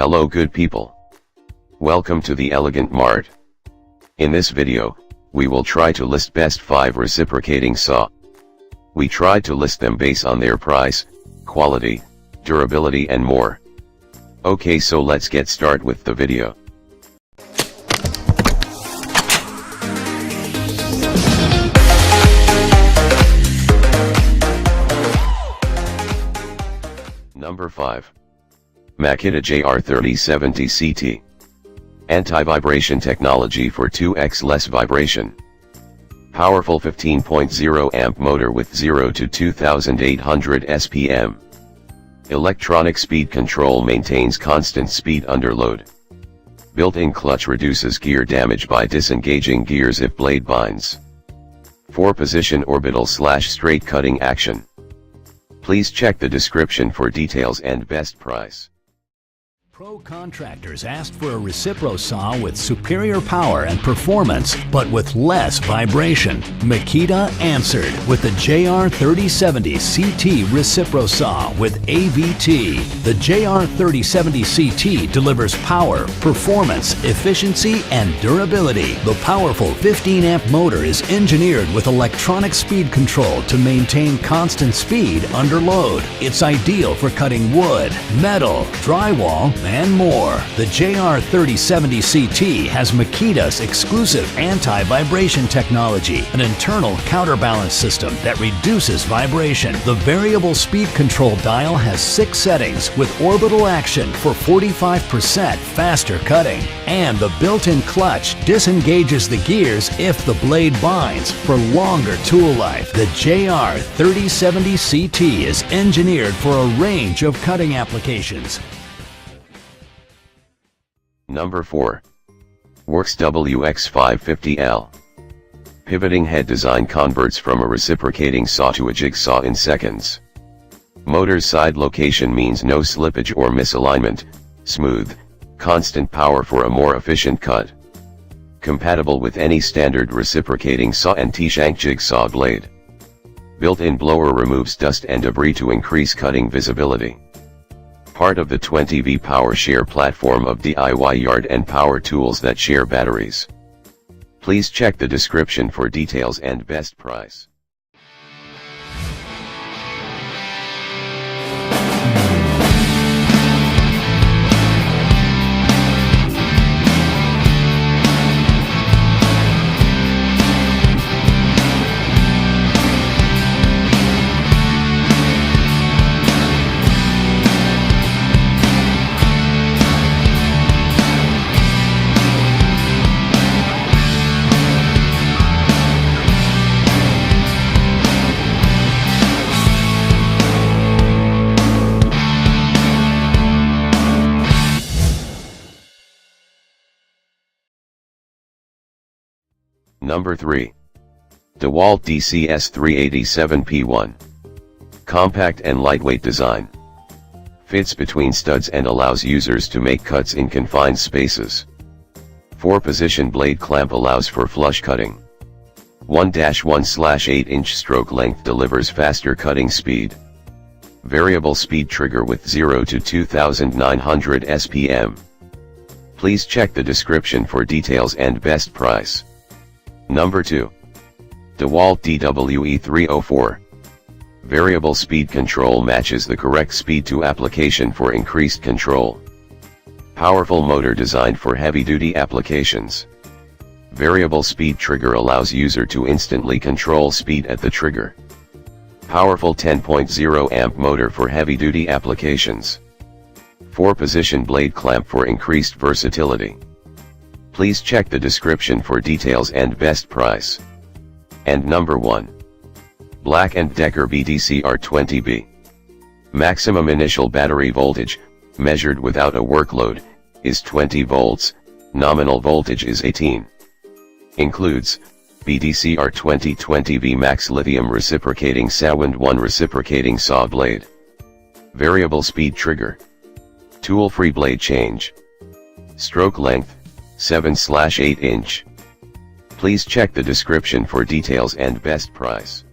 Hello good people. Welcome to the Elegant Mart. In this video, we will try to list best 5 reciprocating saw. We tried to list them based on their price, quality, durability and more. Okay, so let's get started with the video. Number 5. Makita JR37TCT. Anti-vibration technology for 2x less vibration. Powerful 15.0 amp motor with 0 to 2800 SPM. Electronic speed control maintains constant speed under load. Built-in clutch reduces gear damage by disengaging gears if blade binds. 4-position orbital/straight cutting action. Please check the description for details and best price. Pro contractors asked for a Recipro saw with superior power and performance, but with less vibration. Makita answered with the JR37TCT Recipro saw with AVT. The JR37TCT delivers power, performance, efficiency, and durability. The powerful 15 amp motor is engineered with electronic speed control to maintain constant speed under load. It's ideal for cutting wood, metal, drywall, and more. The JR37TCT has Makita's exclusive anti-vibration technology, an internal counterbalance system that reduces vibration. The variable speed control dial has 6 settings with orbital action for 45% faster cutting. And the built-in clutch disengages the gears if the blade binds for longer tool life. The JR37TCT is engineered for a range of cutting applications. Number 4. Worx WX550L. Pivoting head design converts from a reciprocating saw to a jigsaw in seconds. Motor's side location means no slippage or misalignment, smooth, constant power for a more efficient cut. Compatible with any standard reciprocating saw and T-shank jigsaw blade. Built-in blower removes dust and debris to increase cutting visibility. Part of the 20V power share platform of DIY yard and power tools that share batteries. Please check the description for details and best price. Number 3. DeWalt DCS387P1. Compact and lightweight design. Fits between studs and allows users to make cuts in confined spaces. 4-position blade clamp allows for flush cutting. 1-1/8-inch stroke length delivers faster cutting speed. Variable speed trigger with 0 to 2900 SPM. Please check the description for details and best price. Number 2. DeWalt DWE304. Variable speed control matches the correct speed to application for increased control. Powerful motor designed for heavy-duty applications. Variable speed trigger allows user to instantly control speed at the trigger. Powerful 10.0 amp motor for heavy-duty applications. 4-position blade clamp for increased versatility. Please check the description for details and best price. And number 1. Black & Decker BDCR20B. Maximum initial battery voltage, measured without a workload, is 20 volts, nominal voltage is 18. Includes BDCR2020V Max Lithium Reciprocating Saw and 1 Reciprocating Saw blade. Variable speed trigger. Tool-free blade change. Stroke length 7/8 inch. Please check the description for details and best price.